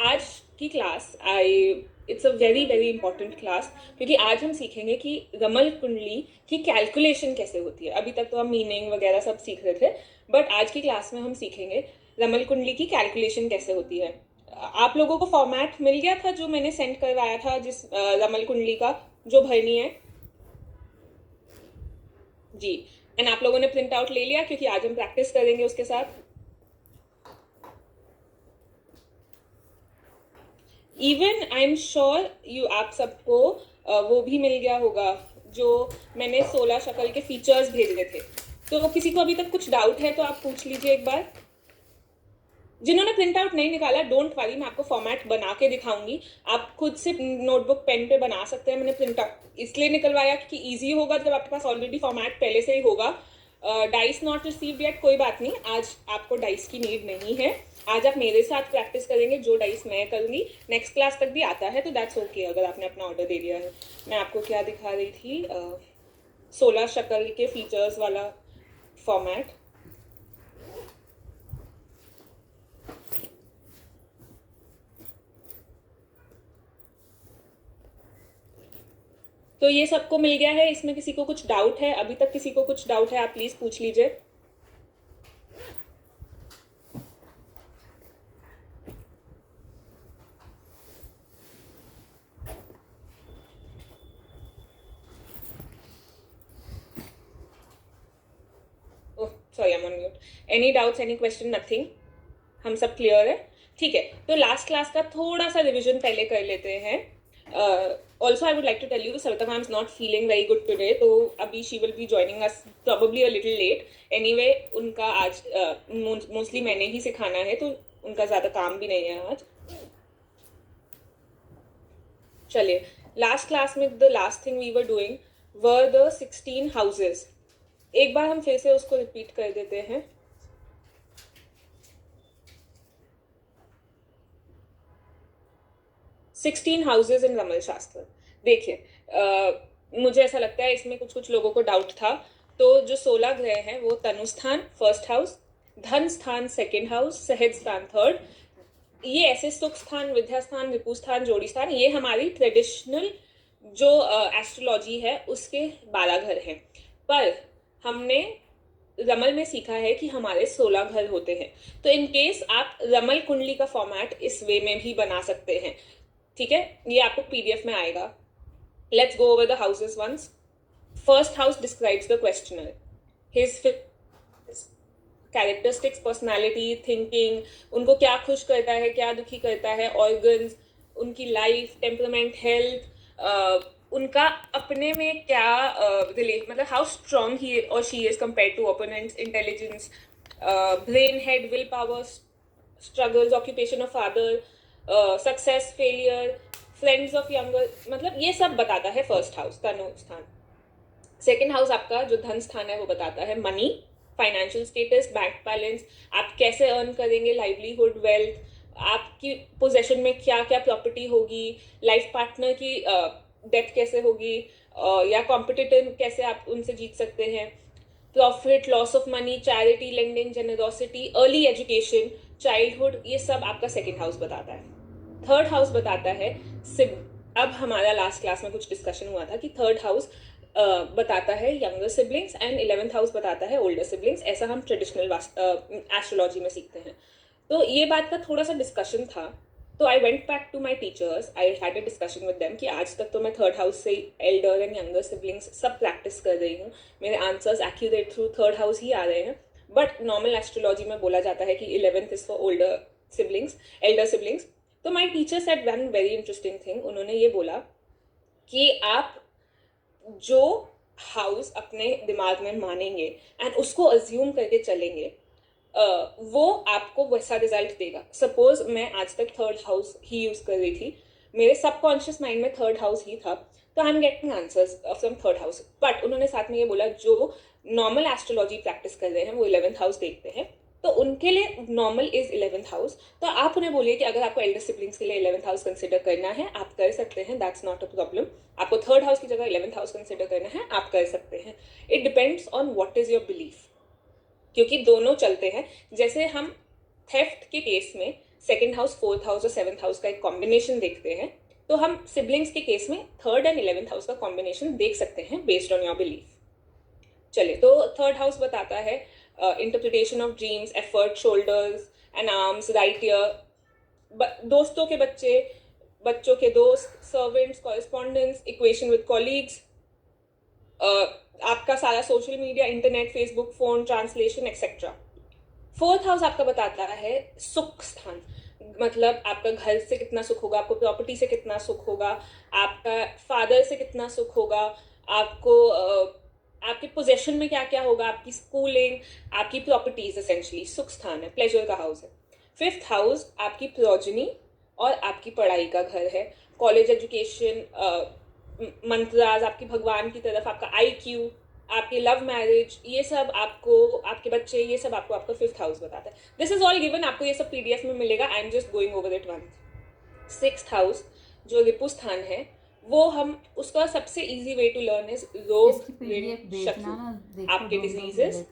आज की class it's a very very important class, क्योंकि आज हम सीखेंगे कि रमल कुंडली की कैलकुलेशन कैसे होती है। अभी तक तो हम मीनिंग वगैरह सब सीख रहे थे, बट आज की क्लास में हम सीखेंगे रमल कुंडली की कैलकुलेशन कैसे होती है। आप लोगों को फॉर्मेट मिल गया था जो मैंने सेंड करवाया था, जिस रमल कुंडली का जो भरनी है जी। एंड आप लोगों ने प्रिंट आउट ले लिया, क्योंकि आज हम प्रैक्टिस करेंगे उसके साथ। इवन आई एम श्योर आप सबको वो भी मिल गया होगा जो मैंने 16 शक्ल के फीचर्स भेजे थे। तो किसी को अभी तक कुछ डाउट है तो आप पूछ लीजिए एक बार। जिन्होंने प्रिंट आउट नहीं निकाला, डोंट वरी, मैं आपको फॉर्मेट बना के दिखाऊंगी। आप खुद से नोटबुक पेन पे बना सकते हैं। मैंने प्रिंट आउट इसलिए निकलवाया क्योंकि ईजी होगा जब आपके पास ऑलरेडी फॉर्मेट पहले से ही होगा। डाइस नॉट रिसीव्ड येट, कोई बात नहीं, आज आपको डाइस की नीड नहीं है। आज आप मेरे साथ प्रैक्टिस करेंगे, जो डाइस मैं करूंगी। नेक्स्ट क्लास तक भी आता है तो दैट्स ओके अगर आपने अपना ऑर्डर दे दिया है। मैं आपको क्या दिखा रही थी, 16 शक्ल के फीचर्स वाला फॉर्मेट। तो ये सबको मिल गया है। इसमें किसी को कुछ डाउट है? अभी तक किसी को कुछ डाउट है आप प्लीज पूछ लीजिए। Oh sorry, I am on mute. Any doubts, any question? Nothing, हम सब क्लियर है? ठीक है, तो लास्ट क्लास का थोड़ा सा रिविजन पहले कर लेते हैं। Also I would like to tell you Savita ma'am is not feeling very good today, तो अभी she will be joining us probably a little late. Anyway उनका आज मोस्टली मैंने ही सिखाना है, तो उनका ज़्यादा काम भी नहीं है आज। चलिए, लास्ट क्लास में the last thing we were doing were the 16 houses. एक बार हम फिर से उसको रिपीट कर देते हैं। सिक्सटीन हाउसेज इन रमल शास्त्र। देखिए, मुझे ऐसा लगता है इसमें कुछ कुछ लोगों को डाउट था। तो जो 16 ग्रह हैं वो तनुस्थान फर्स्ट हाउस, धन स्थान सेकेंड हाउस, सहज स्थान थर्ड, ये ऐसे सुख स्थान, विद्या स्थान, रिपु स्थान, जोड़ी स्थान, ये हमारी ट्रेडिशनल जो एस्ट्रोलॉजी है उसके 12 घर हैं। पर हमने रमल में सीखा है कि हमारे 16 घर होते हैं। तो इन केस आप रमल कुंडली का फॉर्मेट इस वे में भी बना सकते हैं। ठीक है, ये आपको पीडीएफ में आएगा। Let's go over the houses once. First house describes the questioner, his characteristics, personality, thinking, उनको क्या खुश करता है, क्या दुखी करता है, ऑर्गन्स, उनकी लाइफ, टेम्परामेंट, हेल्थ, उनका अपने में क्या मतलब हाउ स्ट्रॉन्ग ही और she is compare to opponents, intelligence, brain, head, will power, struggles, occupation of father, success, failure, friends of younger, मतलब ये सब बताता है फर्स्ट हाउस, तनु स्थान। सेकेंड हाउस आपका जो धन स्थान है वो बताता है money, financial status, bank balance, आप कैसे अर्न करेंगे, लाइवलीहुड, वेल्थ, आपकी पोजेशन में क्या क्या प्रॉपर्टी होगी, लाइफ पार्टनर की डेथ कैसे होगी, या कॉम्पिटिटर कैसे आप उनसे जीत सकते हैं, profit, loss of money, charity, lending, generosity, early education, childhood, ये सब आपका सेकेंड हाउस बताता है। थर्ड हाउस बताता है अब हमारा लास्ट क्लास में कुछ डिस्कशन हुआ था कि थर्ड हाउस बताता है younger siblings and 11th house बताता है ओल्डर सिबलिंग्स। ऐसा हम ट्रेडिशनल एस्ट्रोलॉजी में सीखते हैं। तो ये बात का थोड़ा सा डिस्कशन था, तो I went back to my teachers, I had a discussion with them कि आज तक तो मैं थर्ड हाउस से एल्डर एंड यंगर सिबलिंग्स सब प्रैक्टिस कर रही हूँ, मेरे answers accurate through third house ही आ रहे हैं। बट नॉर्मल एस्ट्रोलॉजी में बोला जाता है कि 11th is for older siblings, elder siblings. तो my teacher said one very interesting thing, उन्होंने ये बोला कि आप जो हाउस अपने दिमाग में मानेंगे एंड उसको अज्यूम करके चलेंगे, वो आपको वैसा रिजल्ट देगा। सपोज मैं आज तक थर्ड हाउस ही यूज कर रही थी, मेरे सबकॉन्शियस माइंड में थर्ड हाउस ही था, तो I am getting answers from third house. But उन्होंने साथ में ये बोला जो नॉर्मल एस्ट्रोलॉजी प्रैक्टिस कर रहे हैं वो 11th हाउस देखते हैं, तो उनके लिए नॉर्मल इज 11th हाउस। तो आप उन्हें बोलिए कि अगर आपको एल्डर सिबलिंग्स के लिए 11th हाउस कंसिडर करना है आप कर सकते हैं, दैट्स नॉट अ प्रॉब्लम। आपको थर्ड हाउस की जगह 11th हाउस कंसिडर करना है आप कर सकते हैं। It depends on what is your belief, क्योंकि दोनों चलते हैं। जैसे हम थेफ्ट के केस में सेकेंड हाउस, फोर्थ हाउस और सेवन्थ हाउस का एक कॉम्बिनेशन देखते हैं, तो हम सिबलिंग्स के केस में थर्ड एंड 11th हाउस का कॉम्बिनेशन देख सकते हैं बेस्ड ऑन योर बिलीफ. चलिए, तो थर्ड हाउस बताता है interpretation of dreams, effort, shoulders and arms, right year, दोस्तों के बच्चे, बच्चों के दोस्त, servants, correspondence, equation with colleagues, आपका सारा social media, internet, Facebook, phone, translation etcetera. Fourth house आपका बताता है सुख स्थान, मतलब आपका घर से कितना सुख होगा, आपको प्रॉपर्टी से कितना सुख होगा, आपका फादर से कितना सुख होगा, आपको आपके पोजेशन में क्या क्या होगा, आपकी स्कूलिंग, आपकी प्रॉपर्टीज, एसेंशली सुख स्थान है, प्लेजर का हाउस है. फिफ्थ हाउस आपकी प्रोजनी और आपकी पढ़ाई का घर है, कॉलेज एजुकेशन, मंत्राज, आपकी भगवान की तरफ, आपका IQ, आपकी लव मैरिज, ये सब आपको, आपके बच्चे, ये सब आपको आपका फिफ्थ हाउस बताता है. दिस इज ऑल गिवन, आपको ये सब PDF में मिलेगा. I am just going over it once. Sixth house जो रिपु स्थान है, वो हम उसका सबसे easy way to learn is रोग, ऋण, शत्रु, आपके डिजीजेस,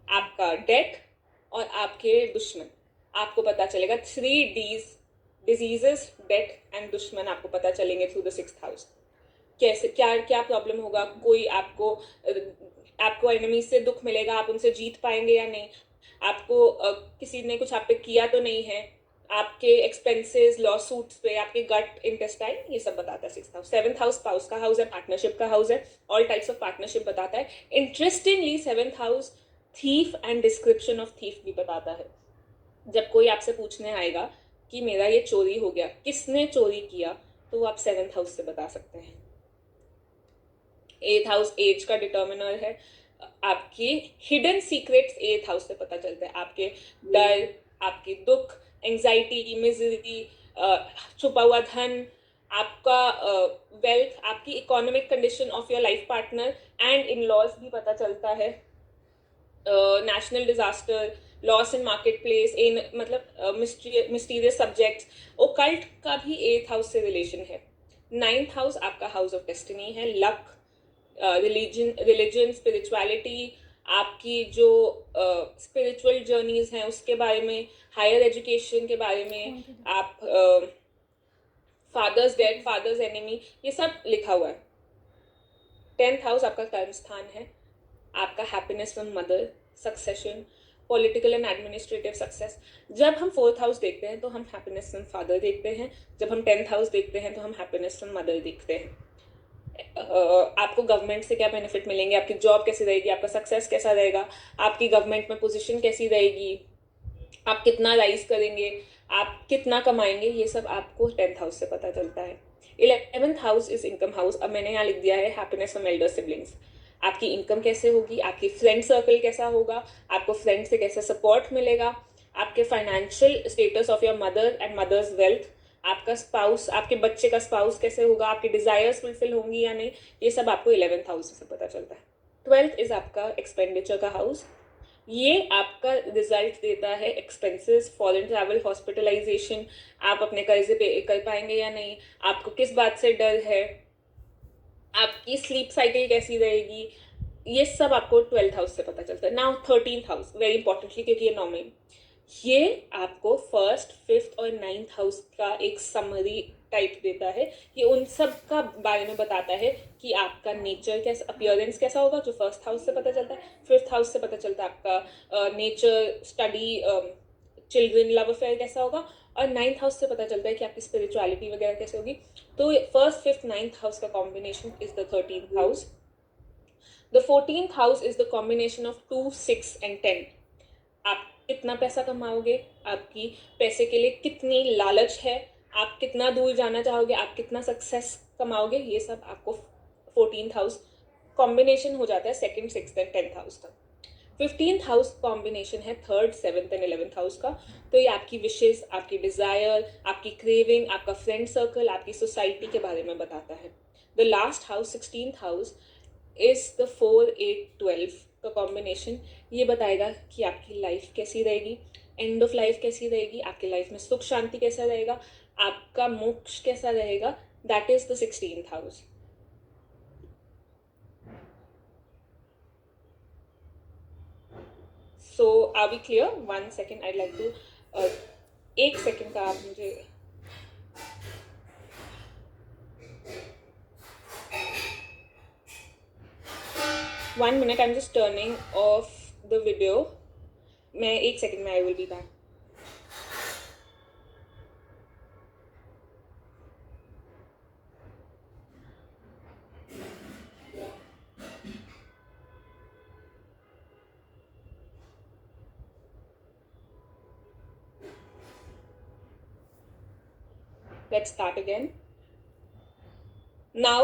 आपका डेट और आपके दुश्मन. आपको पता चलेगा 3Ds, डिजीजेस, डेट एंड दुश्मन आपको पता चलेंगे थ्रू द सिक्स्थ हाउस. कैसे, क्या क्या प्रॉब्लम होगा, कोई आपको एनिमी से दुख मिलेगा, आप उनसे जीत पाएंगे या नहीं, आपको किसी ने कुछ आप पे किया तो नहीं है, आपके एक्सपेंसेस, लॉ सूट्स पे, आपके गट इंटेस्टाइन, ये सब बताता है sixth house. Seventh house spouse का हाउस है, पार्टनरशिप का हाउस है, ऑल टाइप्स ऑफ पार्टनरशिप बताता है. Interestingly seventh house thief and description of thief भी बताता है. जब कोई आपसे पूछने आएगा कि मेरा ये चोरी हो गया, किसने चोरी किया, तो वो आप सेवन्थ हाउस से बता सकते हैं. एथ हाउस एज का डिटर्मिनर है. आपकी हिडन सीक्रेट्स एथ हाउस से पता चलता है, आपके डर, आपके दुख, एंजाइटी, मिजरी, छुपा हुआ धन, आपका वेल्थ, आपकी economic condition of your life partner and in laws भी पता चलता है. National disaster, loss in market place, in मतलब मिस्टीरियस सब्जेक्ट्स, ओकल्ट का भी एथ हाउस से रिलेशन है. नाइन्थ हाउस आपका हाउस ऑफ डेस्टिनी है, लक, रिलीजन, स्पिरिचुअलिटी, आपकी जो स्पिरिचुअल जर्नीज हैं उसके बारे में, हायर एजुकेशन के बारे में, आप फादर्स डेथ, फादर्स एनिमी, ये सब लिखा हुआ है. 10th हाउस आपका कर्म स्थान है, आपका happiness from mother, succession, political and administrative success. जब हम फोर्थ हाउस देखते हैं तो हम हैप्पीनेस फ्रॉम फादर देखते हैं, जब हम 10th हाउस देखते हैं तो हम हैप्पीनेस फ्रॉम मदर देखते हैं. आपको गवर्नमेंट से क्या बेनिफिट मिलेंगे, आपकी जॉब कैसी रहेगी, आपका सक्सेस कैसा रहेगा, आपकी गवर्नमेंट में पोजीशन कैसी रहेगी, आप कितना राइज करेंगे, आप कितना कमाएंगे, ये सब आपको 10th हाउस से पता चलता है. 11th house is income house. अब मैंने यहाँ लिख दिया है हैप्पीनेस फ्रॉम एल्डर सिबलिंग्स. आपकी इनकम कैसे होगी, आपकी फ्रेंड सर्कल कैसा होगा, आपको फ्रेंड से कैसे सपोर्ट मिलेगा, आपके financial status of your mother and mother's wealth, आपका स्पाउस, आपके बच्चे का स्पाउस कैसे होगा, आपकी डिजायर्स फुलफिल होंगी या नहीं, ये सब आपको 11th हाउस से पता चलता है. 12th इज आपका एक्सपेंडिचर का हाउस. ये आपका रिजल्ट देता है एक्सपेंसेस, फॉरेन ट्रैवल, हॉस्पिटलाइजेशन, आप अपने कर्जे पे कर पाएंगे या नहीं, आपको किस बात से डर है, आपकी स्लीप साइकिल कैसी रहेगी, ये सब आपको 12th हाउस से पता चलता है. Now 13th house very importantly, क्योंकि ये नॉर्मल, ये आपको फर्स्ट, फिफ्थ और 9th हाउस का एक समरी टाइप देता है. ये उन सब का बारे में बताता है कि आपका नेचर कैसा, अपीयरेंस कैसा होगा, जो फर्स्ट हाउस से पता चलता है. फिफ्थ हाउस से पता चलता है आपका nature, study, children, love affair कैसा होगा, और 9th हाउस से पता चलता है कि आपकी स्पिरिचुअलिटी वगैरह कैसे होगी. तो फर्स्ट, फिफ्थ, 9th हाउस का combination is the 13th house. The 14th house is the combination of 2, 6 and 10. आप कितना पैसा कमाओगे, आपकी पैसे के लिए कितनी लालच है, आप कितना दूर जाना चाहोगे, आप कितना सक्सेस कमाओगे, ये सब आपको 14th हाउस कॉम्बिनेशन हो जाता है second, sixth and 10th house का. 15th हाउस कॉम्बिनेशन है third, 7th and 11th house का. तो ये आपकी विशेस, आपकी डिजायर, आपकी क्रेविंग, आपका फ्रेंड सर्कल, आपकी सोसाइटी के बारे में बताता है. The last house 16th house is the 4, 8, 12 का कॉम्बिनेशन. ये बताएगा कि आपकी लाइफ कैसी रहेगी, एंड ऑफ लाइफ कैसी रहेगी, आपकी लाइफ में सुख शांति कैसा रहेगा, आपका मोक्ष कैसा रहेगा. That is the 16th house. So are we clear? 1 second, I'd like to एक सेकंड का आप मुझे 1 minute, I'm just turning off the video. मैं एक सेकंड में I will be back. Let's start again. Now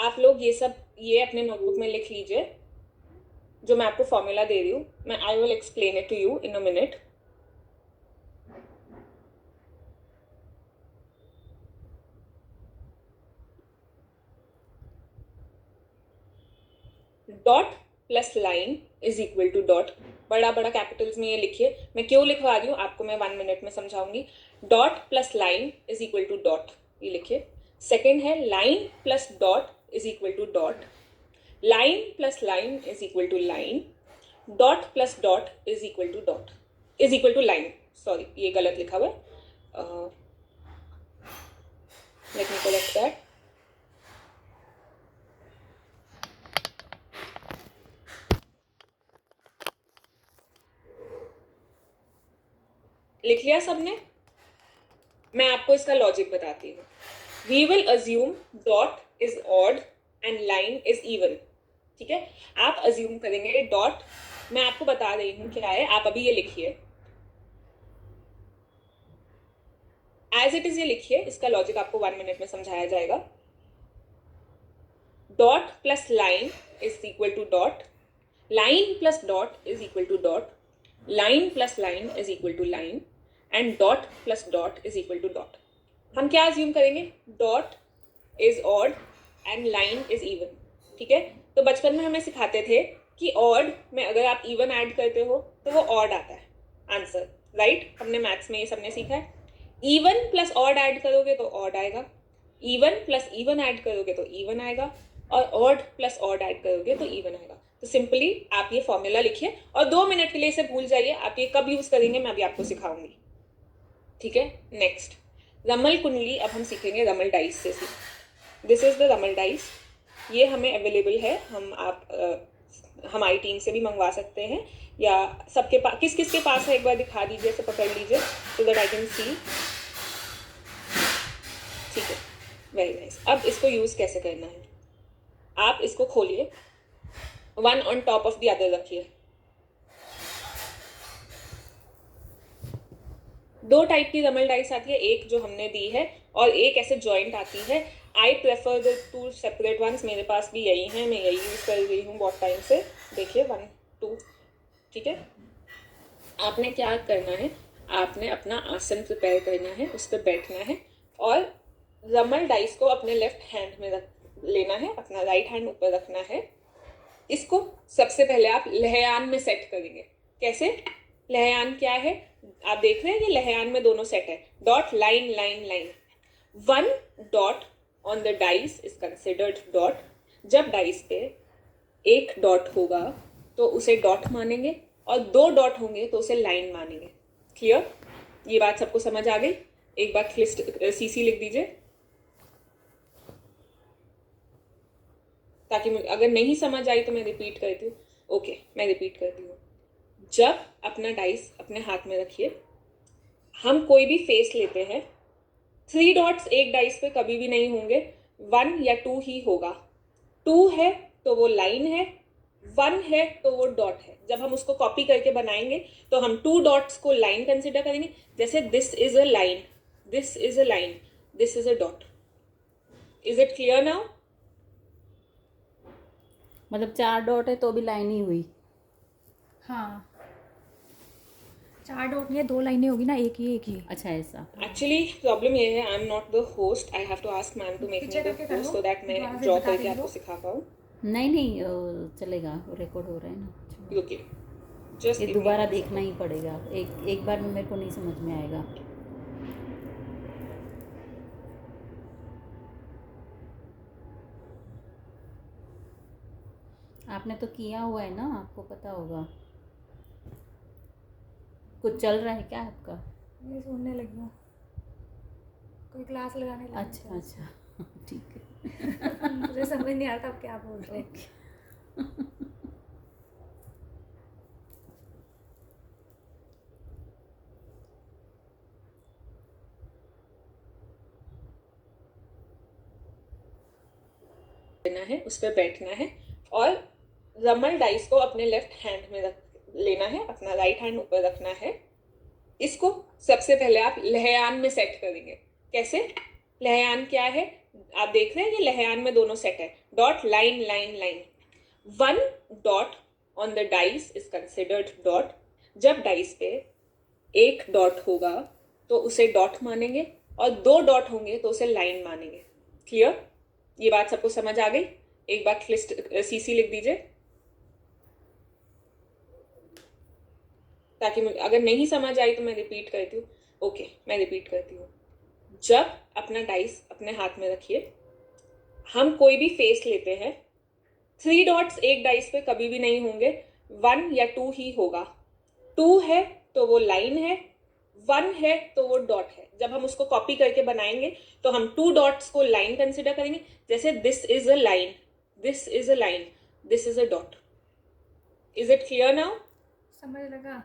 आप लोग ये अपने नोटबुक में लिख लीजिए जो मैं आपको फॉर्मूला दे रही हूँ. मैं I will explain it to you in a minute. Dot plus line is equal to dot. बड़ा बड़ा कैपिटल्स में ये लिखिए. मैं क्यों लिखवा रही हूँ आपको मैं 1 minute में समझाऊंगी. Dot plus line is equal to dot, ये लिखिए. सेकेंड है line plus dot is equal to dot. Line plus line is equal to line. Dot plus dot is equal to dot is equal to line. Sorry, ये गलत लिखा हुआ है. Let me correct that. लिख लिया सबने? मैं आपको इसका लॉजिक बताती हूँ. We will assume dot is odd and line is even. ठीक है, आप अज्यूम करेंगे डॉट. मैं आपको बता रही हूँ क्या है, आप अभी ये लिखिए. एज इट इज ये लिखिए, इसका लॉजिक आपको 1 minute में समझाया जाएगा. Dot plus line is equal to dot. Line plus dot is equal to dot. Line plus line is equal to line and dot plus dot is equal to dot. हम क्या assume करेंगे? Dot is odd and line is even. ठीक है, तो बचपन में हमें सिखाते थे कि ऑड में अगर आप इवन ऐड करते हो तो वो ऑड आता है आंसर. राइट, हमने मैथ्स में ये सबने सीखा है. इवन प्लस ऑड ऐड करोगे तो ऑड आएगा. इवन प्लस इवन ऐड करोगे तो इवन आएगा. और ऑड प्लस ऑड ऐड करोगे तो इवन आएगा. तो सिंपली आप ये फॉर्मूला लिखिए और 2 minute के लिए इसे भूल जाइए. आप ये कब यूज करेंगे मैं अभी आपको सिखाऊंगी. ठीक है, नेक्स्ट रमल कुंडली. अब हम सीखेंगे रमल डाइस से. This is the ramal dice. ये हमें अवेलेबल है. हमारी टीम से भी मंगवा सकते हैं या सबके पास. किस किस के पास है एक बार दिखा दीजिए, से पकड़ लीजिए so that I can see. ठीक है, वेरी नाइस. अब इसको यूज कैसे करना है, आप इसको खोलिए, one on top of the other रखिए. 2 टाइप की रमल डाइस आती है, एक जो हमने दी है और एक ऐसे जॉइंट आती है. I prefer the 2 separate ones. मेरे पास भी यही है, मैं यही यूज़ कर रही हूँ बहुत टाइम से. देखिए 1 2. ठीक है, आपने क्या करना है, आपने अपना आसन प्रिपेयर करना है, उस पर बैठना है और रमल डाइस को अपने लेफ्ट हैंड में लेना है, अपना राइट हैंड ऊपर रखना है. इसको सबसे पहले आप लहयान में सेट करेंगे. कैसे? लहयान क्या है आप देख रहे हैं, ये लहयान में दोनों सेट है. Dot line line line. 1 dot on the dice is considered dot. जब डाइस पे 1 डॉट होगा तो उसे डॉट मानेंगे और 2 डॉट होंगे तो उसे लाइन मानेंगे. क्लियर? ये बात सबको समझ आ गई? एक बार सीसी लिख दीजिए ताकि अगर नहीं समझ आई तो मैं रिपीट करती हूँ. ओके, मैं रिपीट करती हूँ. जब अपना डाइस अपने हाथ में रखिए, हम कोई भी फेस लेते हैं. 3 डॉट्स एक डाइस पे कभी भी नहीं होंगे, 1 या 2 ही होगा. 2 है तो वो लाइन है, 1 है तो वो डॉट है. जब हम उसको कॉपी करके बनाएंगे तो हम 2 डॉट्स को लाइन कंसिडर करेंगे. जैसे this is a line, this is a line, this is a dot. Is it clear now? मतलब 4 डॉट है तो भी लाइन ही हुई. हाँ, 4 डॉट नहीं है, 2 लाइनें होगी ना, एक ही. अच्छा, ऐसा. एक्चुअली प्रॉब्लम ये है, I am not the host. I have to ask ma'am to make me the host so that मैं ड्रॉ करके आपको सिखा पाऊँ. नहीं चलेगा, रिकॉर्ड हो रहा है ना. ओके, जस्ट ये दोबारा देखना ही पड़ेगा. एक बार में मेरे को नहीं समझ में आएगा. आपने तो किया हुआ है ना, आपको पता होगा. कुछ चल रहा है क्या आपका? मैं सुनने लगी हूँ, कोई क्लास लगाने लगी अच्छा अच्छा ठीक है। मुझे समझ नहीं आता आप क्या बोल रहे हैं। लेना है, उस पर बैठना है और रमल डाइस को अपने लेफ्ट हैंड में रख लेना है, अपना राइट हैंड ऊपर रखना है। इसको सबसे पहले आप लहयान में सेट करेंगे। कैसे? लहयान क्या है? आप देख रहे हैं ये लहयान में दोनों सेट है, dot line line line. 1 dot on the dice is considered dot. जब डाइस पे 1 डॉट होगा तो उसे डॉट मानेंगे और 2 डॉट होंगे तो उसे लाइन मानेंगे। क्लियर? ये बात सबको समझ आ गई? एक बार लिस्ट सीसी लिख दीजिए, ताकि अगर नहीं समझ आई तो मैं रिपीट करती हूँ। ओके, मैं रिपीट करती हूँ। जब अपना डाइस अपने हाथ में रखिए, हम कोई भी फेस लेते हैं, 3 डॉट्स एक डाइस पे कभी भी नहीं होंगे, 1 या 2 ही होगा। 2 है तो वो लाइन है, 1 है तो वो डॉट है। जब हम उसको कॉपी करके बनाएंगे तो हम 2 डॉट्स को लाइन कंसिडर करेंगे, जैसे this is a line, this is a line, this is a dot. Is it clear now? समझ लगा।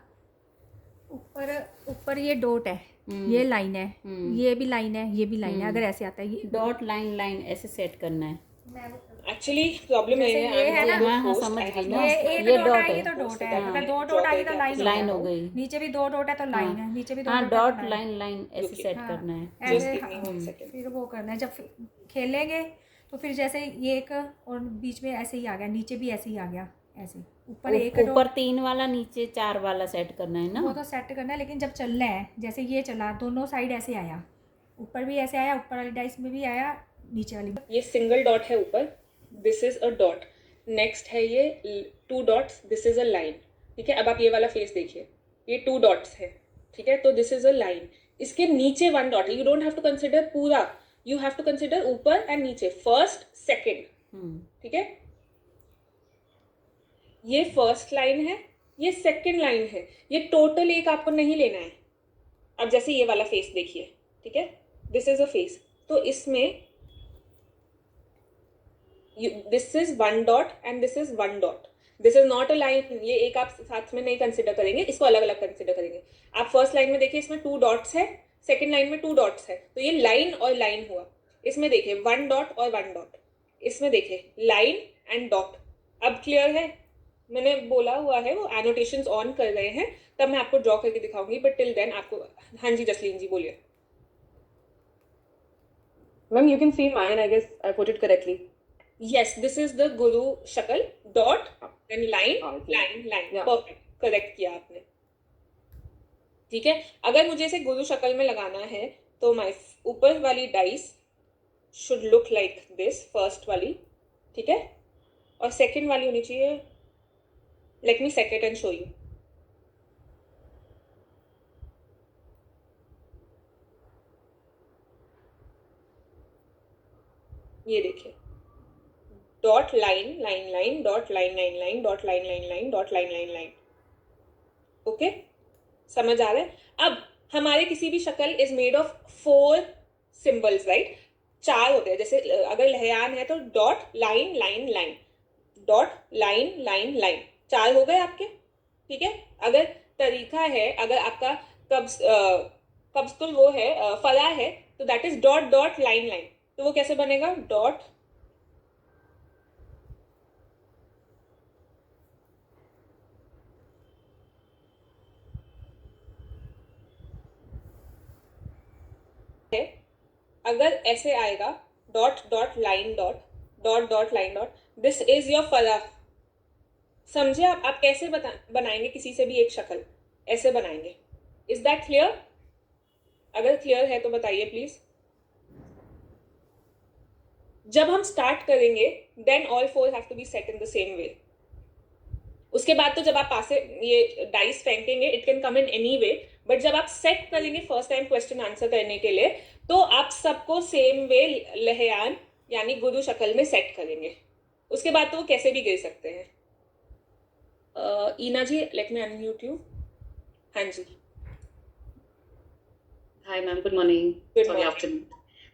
ऊपर ऊपर ये डॉट है, ये लाइन है, ये भी लाइन है, ये भी लाइन है। अगर ऐसे आता है ये डॉट लाइन लाइन ऐसे सेट करना है। एक्चुअली प्रॉब्लम ये जैसे ये है ना, हाँ, समझ गई ना। ये एक ये डॉट डॉट आएगी है। तो डॉट है, हाँ, अगर 2 डॉट आएगी तो लाइन लाइन हो गई। नीचे भी 2 डॉट है तो लाइन है, नीचे भी 2 हाँ, डॉट है डॉट तो लाइन लाइन ऐसे रुकिए। सेट हाँ, करना है। ऐसे Just give me 1 second. फिर वो करना है। जब खेलेंगे तो फिर जैसे ये एक और बीच में ऐसे ही आ गया, नीचे भी ऐसे ही आ गया, ऐसे ऊपर एक ऊपर डॉट। 3 वाला, नीचे 4 वाला सेट करना है वो ना। तो सेट करना है, लेकिन जब चलना है, जैसे ये चला, दोनों साइड ऐसे आया, ऊपर भी ऐसे आया, ऊपर वाली डाइस में भी आया, नीचे वाली ये सिंगल डॉट है ऊपर, this is a dot. Next है ये 2 dots, this is a line. ठीक है, अब आप ये वाला फेस देखिए, ये 2 डॉट्स है। ठीक है, तो दिस इज अ लाइन। इसके नीचे 1 डॉट है। You don't have to consider पूरा, यू हैव टू कंसिडर ऊपर एंड नीचे, फर्स्ट सेकेंड। ठीक है, ये फर्स्ट लाइन है, ये सेकेंड लाइन है, ये टोटल एक आपको नहीं लेना है। अब जैसे ये वाला फेस देखिए, ठीक है, दिस इज अ फेस, तो इसमें this is 1 dot and this is 1 dot. This is not a line, ये एक आप साथ में नहीं कंसिडर करेंगे, इसको अलग अलग कंसिडर करेंगे। आप फर्स्ट लाइन में देखिए, इसमें 2 डॉट्स है, सेकेंड लाइन में 2 डॉट्स है, तो ये लाइन और लाइन हुआ। इसमें देखिए 1 डॉट और 1 डॉट, इसमें देखिए लाइन एंड डॉट। अब क्लियर है? मैंने बोला हुआ है वो एनोटेशंस ऑन कर रहे हैं, तब मैं आपको ड्रॉ करके दिखाऊंगी, बट टिल देन आपको। हाँ जी जसलीन जी बोलिए। Ma'am you can see mine, I guess I put it correctly. Yes, this is the guru shakal, dot, then line, line, line. Perfect, correct किया आपने। ठीक है, अगर मुझे इसे गुरु शक्ल में लगाना है तो माय ऊपर वाली dice should look like this, first वाली। ठीक है, और सेकंड वाली होनी चाहिए, let me set it and show you. ये देखिए, dot line line line, dot line line line, dot line line line, dot line line line. Okay, समझ आ रहा है? अब हमारे किसी भी शक्ल is made of 4 symbols, right? 4 होते हैं। जैसे अगर लहयान है तो dot line line line, dot line line line, 4 हो गए आपके। ठीक है, अगर तरीका है, अगर आपका कब्ज़ुल वो है, फला है, तो that is dot dot line line. तो वो कैसे बनेगा? डॉट है, अगर ऐसे आएगा dot dot line dot, dot dot line dot, this is your फला। समझे आप कैसे बनाएंगे किसी से भी एक शक्ल, ऐसे बनाएंगे। Is that clear? अगर क्लियर है तो बताइए प्लीज। जब हम स्टार्ट करेंगे then all 4 have to be set in the same way. उसके बाद तो जब आप पासे ये डाइस फेंकेंगे, it can come in any way, but जब आप सेट करेंगे फर्स्ट टाइम क्वेश्चन आंसर करने के लिए, तो आप सबको सेम वे लहयान यानी गुरु शक्ल में सेट करेंगे। उसके बाद तो वो कैसे भी गिर सकते हैं। ईना जी लेट मी अनम्यूट यू। हाँ जी, Hi, ma'am. Good morning. Good Sorry, morning. afternoon.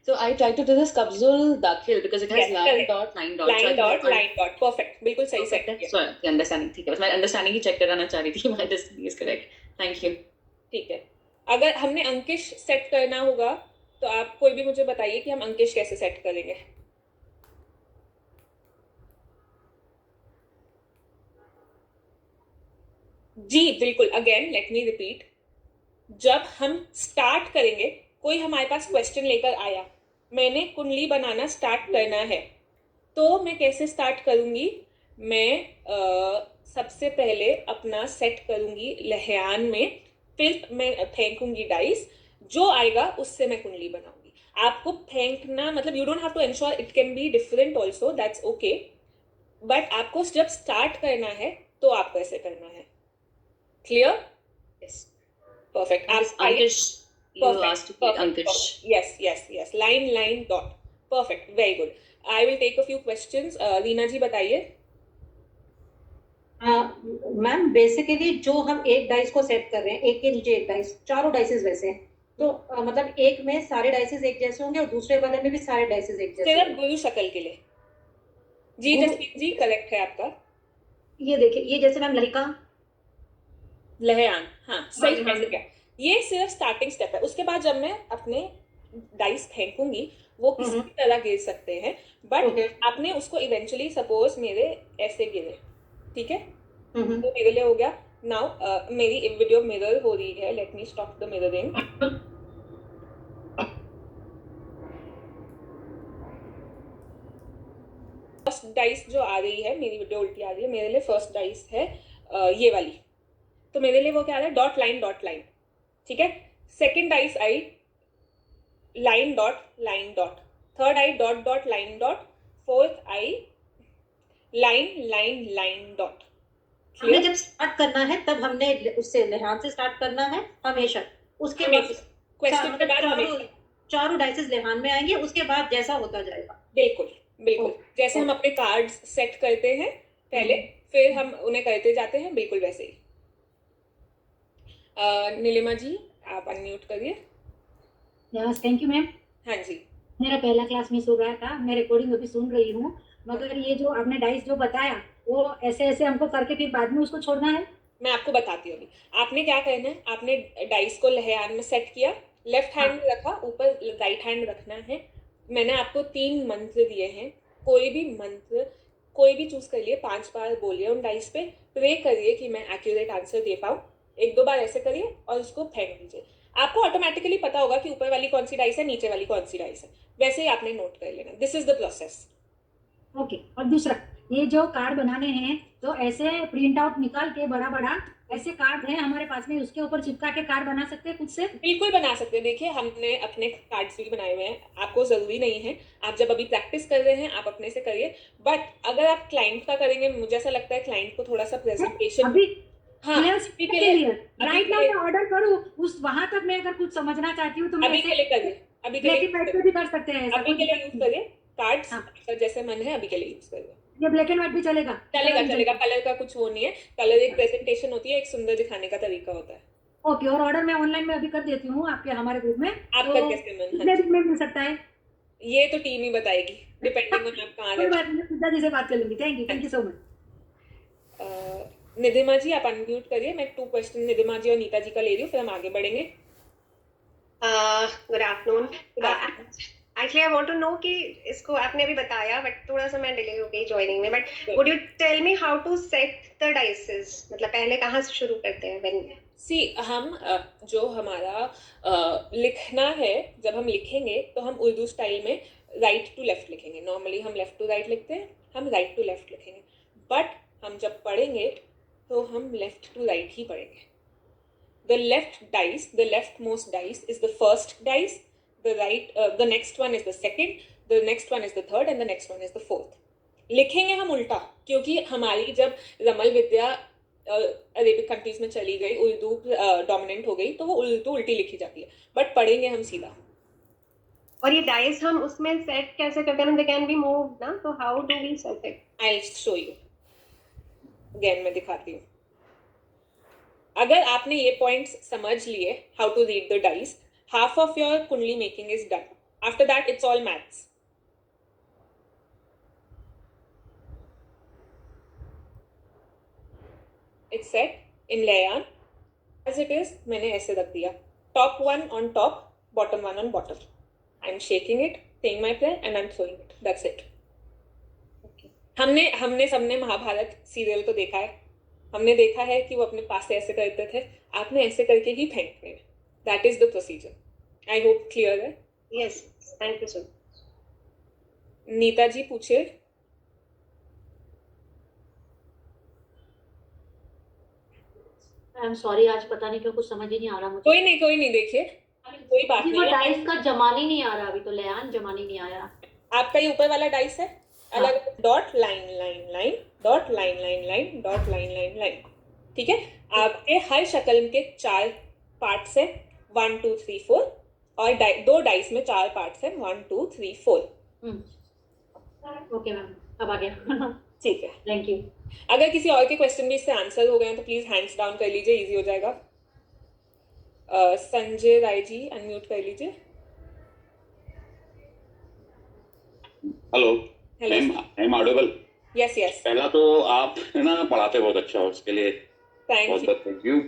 So I tried to do this Kabzul Dakhil because it has Yes, line correct. dot, line dot. Line dot line dot perfect, बिल्कुल सही set Perfect है. किया. So the understanding ठीक है. बस मैं understanding ही check कराना चाह रही थी. My understanding is correct. Thank you. ठीक है. अगर हमने अंकिश सेट करना होगा तो आप कोई भी मुझे बताइए कि हम अंकिश कैसे सेट करेंगे. जी बिल्कुल. Again let me repeat. जब हम स्टार्ट करेंगे, कोई हमारे पास क्वेश्चन लेकर आया, मैंने कुंडली बनाना स्टार्ट करना है, तो मैं कैसे स्टार्ट करूंगी? मैं सबसे पहले अपना सेट करूंगी लहयान में, फिर मैं फेंकूंगी डाइस, जो आएगा उससे मैं कुंडली बनाऊंगी. आपको फेंकना मतलब you don't have to ensure, it can be different also, that's okay, but आपको जब स्टार्ट करना है तो आपको ऐसे करना है. क्लियर? Yes. परफेक्ट. This आप आइए. Ankish. You asked to be Ankish. Yes. Line dot. Perfect. Very good. I will take a few questions. Reena जी बताइए. मैम बेसिकली जो हम एक डाइस को सेट कर रहे हैं, एक के नीचे एक डाइस, चारों डाइसेस वैसे हैं, तो मतलब एक में सारे डाइसेस एक जैसे होंगे और दूसरे वाले में भी सारे डाइसेस एक जैसे सिर्फ होंगे. गुरु शक्ल के लिए. जी गुरु- जसमीत जी करेक्ट है आपका. ये देखिए, ये जैसे मैम ललिका, लहयान. हाँ सही हाँ, कैसे क्या. ये सिर्फ स्टार्टिंग स्टेप है. उसके बाद जब मैं अपने डाइस फेंकूंगी वो किसी भी तरह गिर सकते हैं, बट Okay. आपने उसको इवेंचुअली सपोज मेरे ऐसे गिरे, ठीक है, हम्म, तो मेरे लिए हो गया. नाउ मेरी वीडियो मिरर हो रही है, let me stop the mirroring. First dice जो आ रही है, मेरी वीडियो उल्टी आ रही है, मेरे लिए फर्स्ट डाइस है ये वाली, तो मेरे लिए वो क्या आ रहा है? Dot line. ठीक है. Second dice I line dot. Third I dot line dot. Fourth I line dot. हमें जब स्टार्ट करना है तब हमने उससे लेहान से स्टार्ट करना है हमेशा. उसके बाद क्वेश्चन के बाद हमेशा. चारों डाइसेस लेहान में आएंगे, उसके बाद जैसा होता जाएगा. बिल्कुल. जैसे हम अपने कार्ड्स सेट करते हैं पहले, फिर हम उन्हें करते जाते हैं, बिल्कुल वैसे ही. नीलिमा जी आप अनम्यूट करिए. Yes thank you ma'am. हाँ जी. मेरा पहला क्लास मिस हो गया था, मैं रिकॉर्डिंग अभी सुन रही हूँ, मगर ये जो आपने डाइस जो बताया वो ऐसे ऐसे हमको करके फिर बाद में उसको छोड़ना है. मैं आपको बताती हूँ अभी. आपने क्या करना है? आपने डाइस को लहयान में सेट किया, लेफ्ट हैंड में रखा, ऊपर राइट हैंड रखना है. मैंने आपको 3 मंत्र दिए हैं, कोई भी मंत्र कोई भी चूज कर लिए, 5 बार बोलिए उन डाइस पे, प्रे करिए कि मैं एक्यूरेट आंसर दे पाऊँ. 1-2 बार ऐसे करिए और उसको फेंक दीजिए. आपको ऑटोमेटिकली पता होगा कि ऊपर वाली कौन सी डाइस है, नीचे वाली कौन सी डाइस है. वैसे ही आपने नोट कर लेना. This is the process. Okay. और दूसरा, ये जो कार्ड बनाने हैं तो ऐसे प्रिंट आउट निकाल के बड़ा बड़ा ऐसे कार्ड है हमारे पास में, उसके ऊपर चिपका के कार्ड बना सकते हैं खुद से. बिल्कुल बना सकते हैं. देखिए हमने अपने कार्ड्स भी बनाए हुए हैं, आपको जरूरी नहीं है. आप जब अभी प्रैक्टिस कर रहे हैं आप अपने से करिए, बट अगर आप क्लाइंट का करेंगे, मुझे ऐसा लगता है क्लाइंट को थोड़ा सा प्रेजेंटेशन. अभी हाँ अभी के लिए राइट नाउ मैं ऑर्डर करूँ उस वहां तक मैं अगर कुछ समझना चाहती हूँ तो मैं अभी के लिए करिए. अभी के ब्लैक लिए एंड व्हाइट पे भी कर सकते हैं. ऐसा अभी कोई के लिए दिक्कत यूज नहीं. करिए कार्ड्स. हाँ. आपका जैसे मन है अभी के लिए यूज करिए. ये ब्लैक एंड व्हाइट भी चलेगा. चलेगा. कलर का कुछ वो नहीं है. कलर एक प्रेजेंटेशन होती है, एक सुंदर दिखाने का तरीका होता है. ओके. और ऑर्डर मैं ऑनलाइन में अभी कर देती हूँ आपके हमारे ग्रुप में. आपका कैसे मन? कितने दिन में मिल सकता है? ये तो टीम ही बताएगी, डिपेंडिंग ऑन आप कहाँ कोई रहते बात नहीं, सीधा जी से बात कर लूंगी. Thank you so much. हैं. निधिमा जी आप अनम्यूट करिए. मैं 2 क्वेश्चन निधिमा जी और नीता जी का ले रही हूँ, फिर हम आगे बढ़ेंगे. Good afternoon. Actually I want to know कि इसको आपने अभी बताया, बट थोड़ा सा मैं डिले हो गई ज्वाइनिंग में, but would you tell me how to set the dices, मतलब पहले कहाँ से शुरू करते हैं? व्हेन सी हम जो हमारा लिखना है, जब हम लिखेंगे तो हम उर्दू स्टाइल में राइट टू लेफ्ट लिखेंगे. नॉर्मली हम लेफ्ट टू राइट लिखते हैं, हम राइट टू लेफ्ट लिखेंगे, बट हम जब पढ़ेंगे तो हम लेफ्ट टू राइट ही पढ़ेंगे. The left dice, the leftmost dice is the first dice, the next one is the second, the next one is the third, and the next one is the fourth. लिखेंगे हम उल्टा, क्योंकि हमारी जब रमल विद्या Arabic countries में चली गई, Urdu dominant हो गई, तो वो उर्दू उल्टी लिखी जाती है, बट पढ़ेंगे हम सीधा. और ये डाइस हम उसमें सेट कैसे करते हैं? दे कैन बी मूव्ड ना, तो how do we set it? I'll show you. Again मैं दिखाती हूँ. अगर आपने ये पॉइंट्स समझ लिए, how to read the dice, half of your kundli making is done. After that, it's all maths. It's set in layan. As it is, मैंने ऐसे रख दिया. Top one on top, bottom one on bottom. I'm shaking it, saying my prayer, and I'm throwing it. That's it. हमने सबने Mahabharat serial तो देखा है. हमने देखा है कि वो अपने पास से ऐसे करते थे. आपने ऐसे करके ही फेंकने हैं. That is the procedure. I hope clear है. Yes, thank you, sir. Nita जी पूछिए. आई एम सॉरी, आज पता नहीं क्यों कुछ समझ ही नहीं आ रहा मुझे. कोई नहीं देखिए. कोई बात जी, नहीं वो है. डाइस का जमानी नहीं आ रहा अभी, तो लयान जमानी नहीं आया. आपका ये ऊपर वाला डाइस है. अलग dot line line line dot line line line dot line line line. ठीक है. आपके हर शक्ल के 4 पार्ट्स है. 1 2 3 4 और 2 डाइस में 4 पार्ट्स है. 1 2 3 4. ओके मैम, अब आ गया. ठीक है. Thank you. अगर किसी और के क्वेश्चन भी इससे आंसर हो गए हैं तो प्लीज हैंड्स डाउन कर लीजिए. इजी हो जाएगा. संजय राय जी अनम्यूट कर लीजिए. Hello hello. I am audible. Yes yes. पहला तो आप है ना पढ़ाते बहुत अच्छा हो, उसके लिए थैंक बहुत यू. बहुत थैंक यू.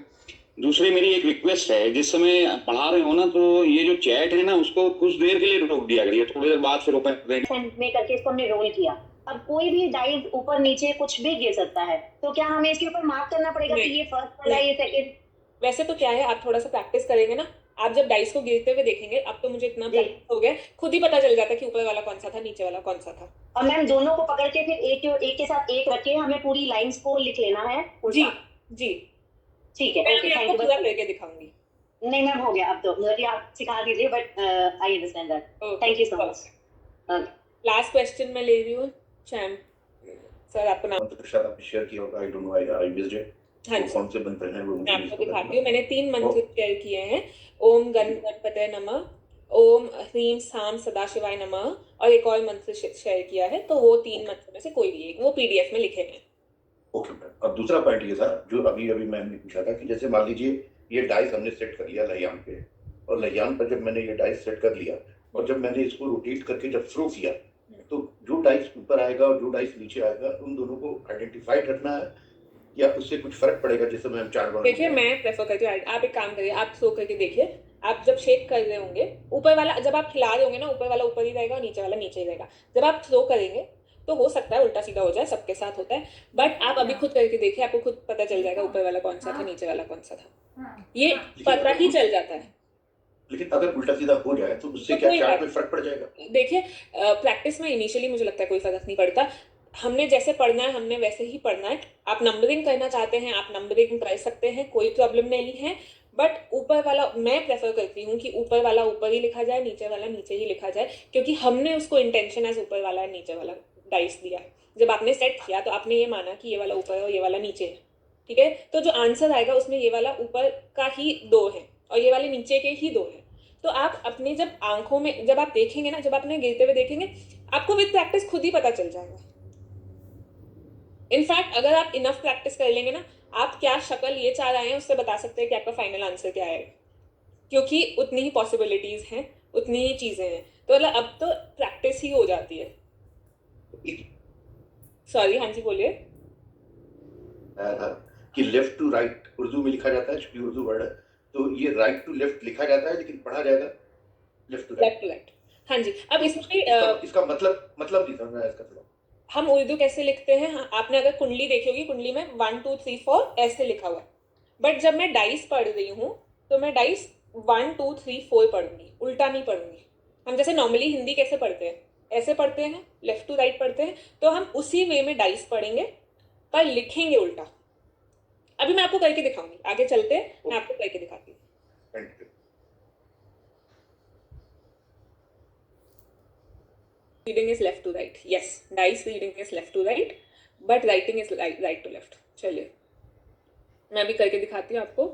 दूसरी मेरी एक रिक्वेस्ट है, जिस समय पढ़ा रहे हो ना तो ये जो चैट है ना उसको कुछ देर के लिए रोक दिया करिए, थोड़ी देर बाद फिर ओपन करेंगे. में करके इसको हमने रोल किया. अब कोई भी डाइस ऊपर नीचे कुछ भी गिर सकता है, तो क्या हमें इसके ऊपर मार्क करना पड़ेगा कि ये फर्स्ट वाला है, ये सेकंड? वैसे तो क्या है, आप थोड़ा सा प्रैक्टिस करेंगे ना, आप जब डाइस को गिरते हुए देखेंगे. अब तो मुझे इतना प्रैक्टिस हो गया, खुद ही पता चल जाता है कि ऊपर वाला कौन सा था, नीचे वाला कौन सा था. और मैम दोनों को पकड़ के फिर एक के साथ एक रख के हमें पूरी लाइंस को लिख लेना है. जी जी. ठीक है. मैं ओके, आपको थैंक पूरा यू. करके दिखाऊंगी. नहीं मैम, हो गया अब तो. मुझे आप सिखा दीजिए, but I understand that. Thank you so much. Last question मैं ले रही हूँ. चैम सर, आपको नाम शायद आपने शेयर किया होगा. I don't know, I missed it. हाँ वो जी, कौन से मंत्र हैं वो मैं मुझे आपको दिखाती हूँ. मैंने 3 मंत्र शेयर किए हैं. ओम गणपतये नमः, ओम ह्रीम साम सदाशिवाय नमः और एक और मंत्र शेयर किया है. तो वो 3 मंत्र में से कोई भी एक, वो पीडीएफ में लिखे हैं. Okay ma'am. अब दूसरा पॉइंट ये था जो अभी मैंने पूछा था कि जैसे मान लीजिए ये डाइस हमने सेट कर लिया लयान पे, और लयान पर जब मैंने ये डाइस सेट कर लिया और जब मैंने इसको रोटेट करके जब थ्रो किया, तो जो डाइस ऊपर आएगा और जो डाइस नीचे आएगा उन दोनों को आइडेंटिफाइड रखना है या उससे कुछ फर्क पड़ेगा? जैसे मैं 4 बार देखिए, मैं प्रेफर करती हूँ आप एक काम करिए, आप थ्रो करके देखिए. आप जब शेक कर रहे होंगे, ऊपर वाला जब आप खिला रहे होंगे ना, ऊपर वाला ऊपर ही रहेगा और नीचे वाला नीचे ही रहेगा. जब आप थ्रो करेंगे तो हो सकता है उल्टा सीधा हो जाए, सबके साथ होता है. बट आप अभी खुद करके देखिए, आपको खुद पता चल जाएगा ऊपर वाला कौन सा था, नीचे वाला कौन सा था. ये पता ही चल जाता है. लेकिन अगर उल्टा सीधा हो जाए तो उससे क्या चार्ट में फर्क पड़ जाएगा? देखिए, प्रैक्टिस में इनिशियली मुझे लगता है कोई फर्क नहीं पड़ता. हमने जैसे पढ़ना है हमने वैसे ही पढ़ना है. आप नंबरिंग करना चाहते हैं, आप नंबरिंग कर सकते हैं, कोई प्रॉब्लम नहीं है. बट ऊपर वाला मैं प्रेफर करती हूँ कि ऊपर वाला ऊपर ही लिखा जाए, नीचे वाला नीचे ही लिखा जाए, क्योंकि हमने उसको इंटेंशन एज ऊपर वाला है नीचे वाला डाइस दिया. जब आपने सेट किया तो आपने ये माना कि ये वाला ऊपर है और ये वाला नीचे है. ठीक है. तो जो आंसर आएगा उसमें ये वाला ऊपर का ही 2 है और ये वाले नीचे के ही 2 है. तो आप अपने जब आंखों में जब आप देखेंगे ना, जब आपने गिरते हुए देखेंगे, आपको विद प्रैक्टिस खुद ही पता चल जाएगा. इनफैक्ट अगर आप इनफ प्रैक्टिस कर लेंगे ना, आप क्या शक्ल ये 4 आए हैं उससे बता सकते हैं कि आपका फाइनल आंसर क्या आएगा, क्योंकि उतनी ही पॉसिबिलिटीज हैं, उतनी ही चीजें हैं. तो मतलब अब तो प्रैक्टिस ही हो जाती है. सॉरी, हाँ जी बोलिए. कि लेफ्ट टू राइट उर्दू में लिखा जाता है, चूंकि उर्दू वर्ड है तो ये राइट टू लेफ्ट लिखा जाता है, लेकिन पढ़ा जाएगा लेफ्ट टू राइट. हाँ जी. अब इसमें इसका मतलब नहीं समझ इसका थोड़ा. हम उर्दू कैसे लिखते हैं, आपने अगर कुंडली देखी होगी, कुंडली में 1 2 3 4 ऐसे लिखा हुआ है. बट जब मैं डाइस पढ़ रही हूँ तो मैं डाइस 1 2 3 4 पढ़ूंगी, उल्टा नहीं पढ़ूंगी. हम जैसे नॉर्मली हिंदी कैसे पढ़ते हैं, ऐसे पढ़ते हैं, लेफ्ट टू राइट पढ़ते हैं. तो हम उसी वे में डाइस पढ़ेंगे पर लिखेंगे उल्टा. अभी मैं आपको करके दिखाऊंगी, आगे चलते हैं, मैं आपको करके दिखाती हूँ. Reading is left to right. Yes, dice reading is left to right, but writing is right to left. चलिए, मैं भी करके दिखाती हूँ आपको.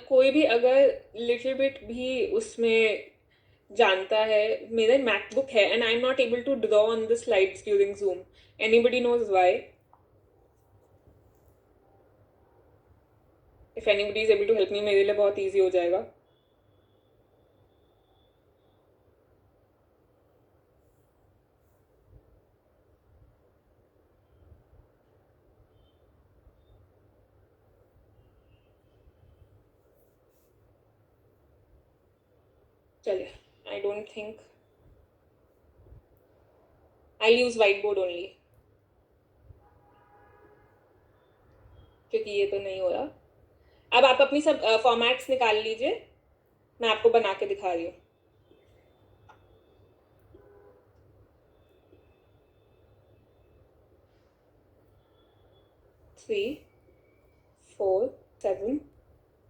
कोई भी अगर लिटिल बिट भी उसमें जानता है, मेरा मैकबुक है and I am not able to draw on the slides during Zoom. Anybody knows why? If anybody is able to help me, मेरे लिए बहुत ईजी हो जाएगा. चलिए, I don't think I use white board only, क्योंकि ये तो नहीं हो रहा. अब आप अपनी सब फॉर्मेट्स निकाल लीजिए, मैं आपको बना के दिखा रही हूँ. थ्री, 4, 7,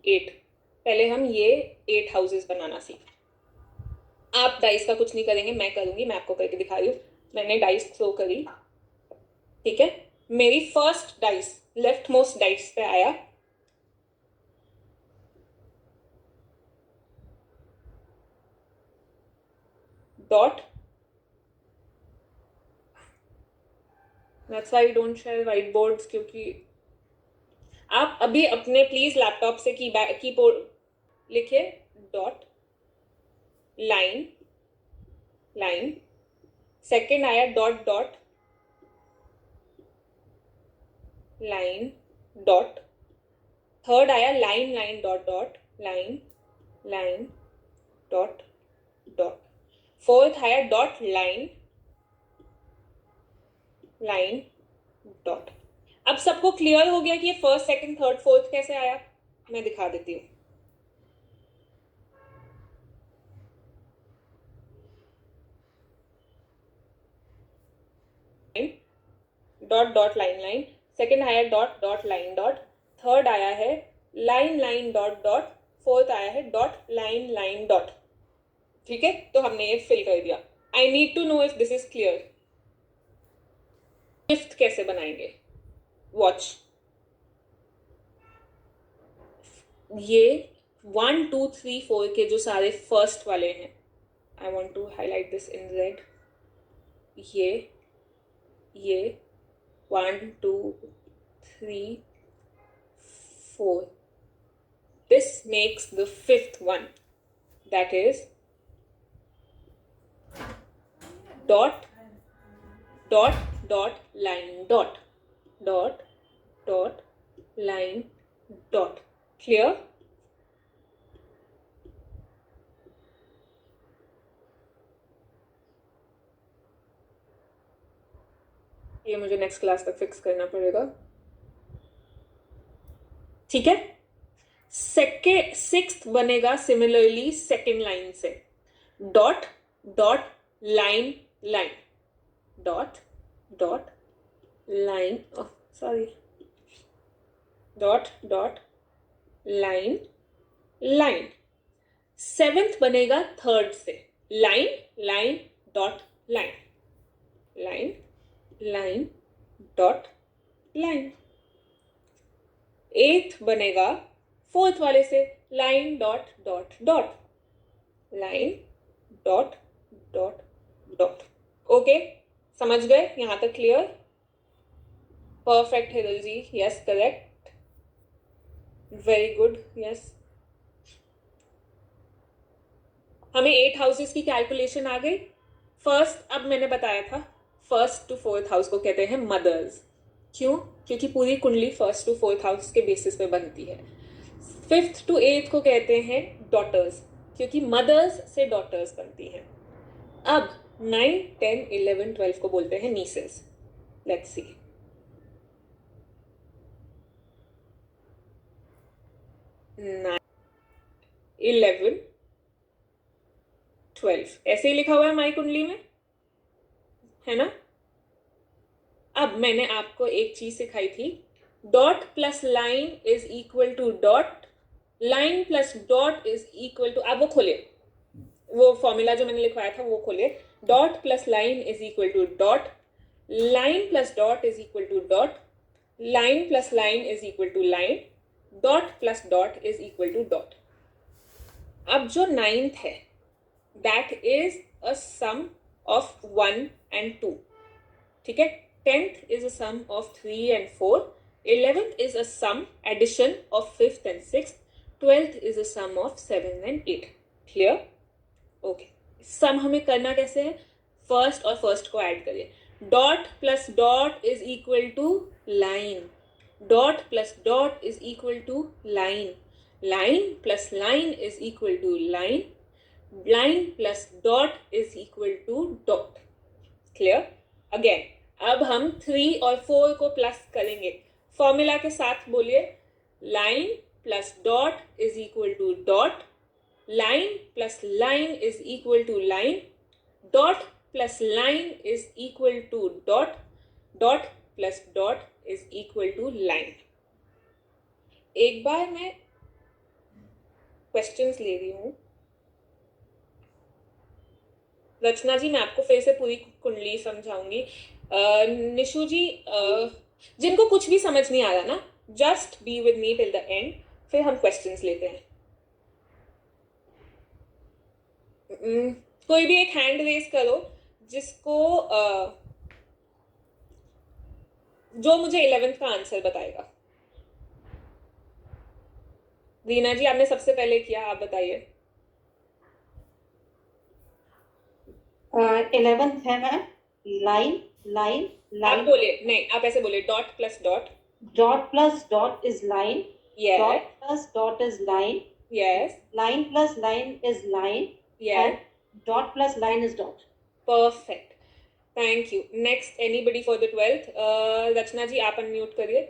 8. पहले हम ये 8 हाउसेस बनाना सीखें. आप डाइस का कुछ नहीं करेंगे, मैं करूंगी, मैं आपको करके दिखा रही हूँ. मैंने डाइस थ्रो करी, ठीक है. मेरी first dice left most dice पे आया dot. That's why I don't share whiteboards, क्योंकि आप अभी अपने प्लीज लैपटॉप से कीबोर्ड लिखिए डॉट लाइन लाइन. सेकेंड आया dot dot line dot. Third आया line line dot dot line line dot dot. Fourth आया डॉट लाइन लाइन डॉट. अब सबको क्लियर हो गया कि ये फर्स्ट, सेकंड, थर्ड, फोर्थ कैसे आया? मैं दिखा देती हूँ. Dot dot line line. Second आया dot dot line dot. Third आया है line line dot dot. Fourth आया है डॉट लाइन लाइन डॉट. ठीक है, तो हमने ये फिल कर दिया. I need to know if this is clear. Fifth कैसे बनाएंगे? वॉच, ये 1, 2, 3, 4 के जो सारे फर्स्ट वाले हैं, I want to highlight this in red. ये 1, 2, 3, 4. This makes the fifth one, that is dot dot dot line dot dot dot line dot. Clear? ये मुझे नेक्स्ट क्लास तक फिक्स करना पड़ेगा. ठीक है. सिक्स्थ बनेगा सिमिलरली सेकेंड लाइन से. Dot dot line line dot dot line, sorry, dot dot line line. Seventh बनेगा थर्ड से. Line line dot line line line dot line. Eighth बनेगा फोर्थ वाले से. Line dot dot dot line dot dot dot. Okay, समझ गए यहां तक? Clear? Perfect Hiral ji. Yes, correct, very good. Yes, हमें 8 हाउसेस की कैलकुलेशन आ गई. फर्स्ट, अब मैंने बताया था फर्स्ट टू फोर्थ हाउस को कहते हैं मदर्स. क्यों? क्योंकि पूरी कुंडली फर्स्ट टू फोर्थ हाउस के बेसिस पे बनती है. फिफ्थ टू एथ को कहते हैं डॉटर्स, क्योंकि मदर्स से डॉटर्स बनती हैं. अब 9, 10, 11, 12 को बोलते हैं नीसेस. Let's see. नाइन, 11, 12 ऐसे ही लिखा हुआ है हमारी कुंडली में, है ना? अब मैंने आपको एक चीज सिखाई थी. Dot plus line is equal to dot. Line plus dot is equal to, आप वो खोलिए, वो फॉर्मूला जो मैंने लिखवाया था वो खोलिए. Dot plus line is equal to dot. Line plus dot is equal to dot. Line plus line is equal to line. Dot plus dot is equal to dot. अब जो 9th है, that is a sum of 1 and 2. ठीक है. 10th is a sum of 3 and 4. 11th is a sum addition of 5th and 6th. 12th is a sum of 7 and 8. Clear? Okay. सम हमें करना कैसे है? First और first को add करिए. Dot plus dot is equal to line. Dot plus dot is equal to line. Line plus line is equal to line. Line plus dot is equal to dot. Clear? Again अब हम 3 और 4 को plus करेंगे. Formula के साथ बोलिए. Line plus dot is equal to dot. Line plus line is equal to line. Dot plus line is equal to dot. Dot plus dot is equal to line. एक बार मैं क्वेश्चंस ले रही हूँ. रचना जी, मैं आपको फिर से पूरी कुंडली समझाऊंगी. निशु जी, जिनको कुछ भी समझ नहीं आ रहा ना, just be with me till the end, फिर हम क्वेश्चंस लेते हैं. कोई भी एक हैंड रेज करो जिसको जो मुझे 11th का आंसर बताएगा. रीना जी, आपने सबसे पहले किया, आप बताइए. 11th है मैम. लाइन लाइन आप लाइन. बोलिए. नहीं, आप ऐसे बोलिए. Dot plus dot. Dot plus dot is line. Yes dot plus dot is line. Yes line plus line is line. Yes. Dot plus line is dot. Perfect. Thank you. Next, anybody for the 12th? रचना जी, आप unmute करिए.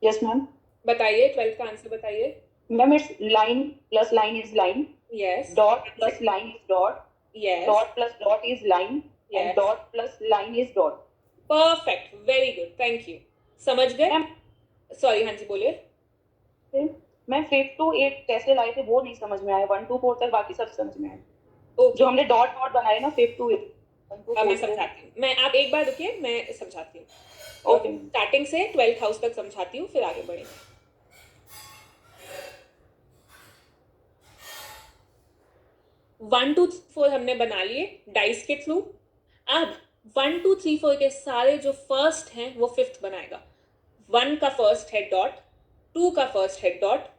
Yes, ma'am. बताइए 12th का answer बताइए. Ma'am, it's line plus line is line. Yes. Dot plus line is dot. Yes. Dot plus dot is line. Yes. And dot plus line is dot. Perfect. Very good. Thank you. समझ गए? Sorry, हाँ जी बोलिए. मैं 5 to 8 कैसे लाए थे वो नहीं समझ में आया. 1 to 4 तक बाकी सब समझ में आया. Okay. जो हमने डॉट डॉट बनाए ना 5 to 8. मैं समझाती हूँ. मैं आप एक बार रुकिए, मैं समझाती हूँ. Okay. स्टार्टिंग से 12th हाउस तक समझाती हूँ, फिर आगे बढ़ेंगे. 1 2 4 हमने बना लिए डाइस के थ्रू. अब 1 2 3 4 के सारे जो फर्स्ट हैं वो 5th बनाएगा. 1 का फर्स्ट है डॉट. 2 का फर्स्ट है डॉट.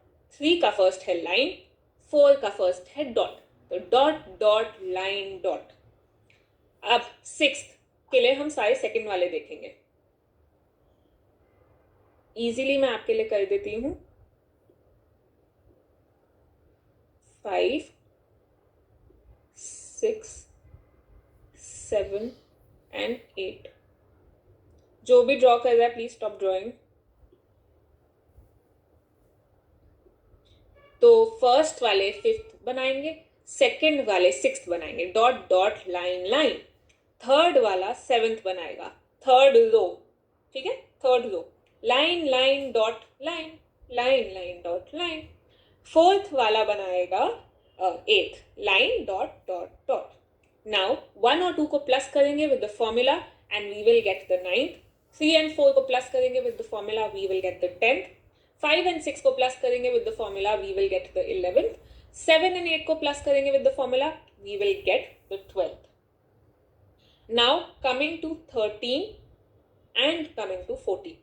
3 का फर्स्ट है लाइन. 4 का फर्स्ट है डॉट. तो डॉट डॉट लाइन डॉट. अब 6th के लिए हम सारे सेकंड वाले देखेंगे. इजीली मैं आपके लिए कर देती हूँ. 5 6 7 and 8. जो भी ड्रॉ कर रहा है प्लीज स्टॉप ड्रॉइंग. तो फर्स्ट वाले 5th बनाएंगे. सेकंड वाले 6th बनाएंगे. Dot dot line line. Third वाला 7th बनाएगा. Third row. ठीक है, third row. Line line dot line. Line line dot line. Fourth वाला बनाएगा 8th. Line dot dot dot. Now 1 और 2 को प्लस करेंगे with the formula and we will get the 9th. 3 and 4 को plus करेंगे with the formula, we will get the 10th. 5 and 6 को plus करेंगे with the formula, we will get the 11th. 7 and 8 को plus करेंगे with the formula, we will get the 12th. Now coming to 13 and coming to 14.